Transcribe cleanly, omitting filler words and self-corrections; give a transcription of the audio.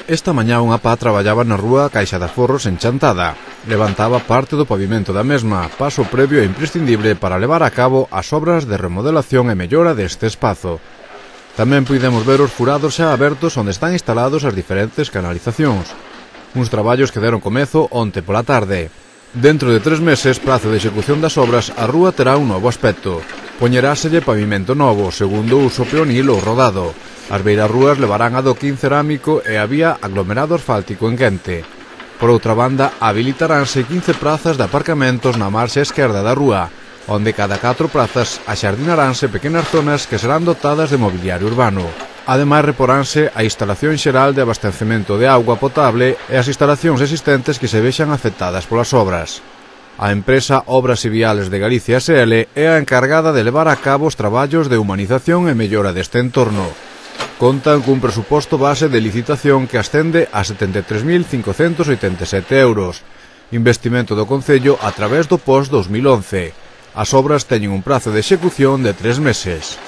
Esta mañá unha pá traballaba na rúa Caixa de Aforros en Chantada. Levantaba parte do pavimento da mesma, paso previo e imprescindible para levar a cabo as obras de remodelación e mellora deste espazo. Tamén puidemos ver os furados xa abertos onde están instalados as diferentes canalizacións. Uns traballos que deron comezo onte pola tarde. Dentro de 3 meses, prazo de execución das obras, a rúa terá un novo aspecto. Poñeráselle pavimento novo, segundo uso peonil ou rodado. As beirarrúas levarán adoquín cerámico e a vía aglomerado asfáltico en quente. Por outra banda, habilitaránse 15 prazas de aparcamentos na marxa esquerda da rúa, onde cada 4 prazas axardinaránse pequenas zonas que serán dotadas de mobiliario urbano. Ademais, reporánse a instalación xeral de abastecemento de auga potable e as instalacións existentes que se vexan afectadas polas obras. A empresa Obras e Viales de Galicia SL é a encargada de levar a cabo os traballos de humanización e mellora deste entorno. Contan cun presuposto base de licitación que ascende a 73.587 euros, investimento do Concello a través do POS 2011. As obras teñen un prazo de execución de 3 meses.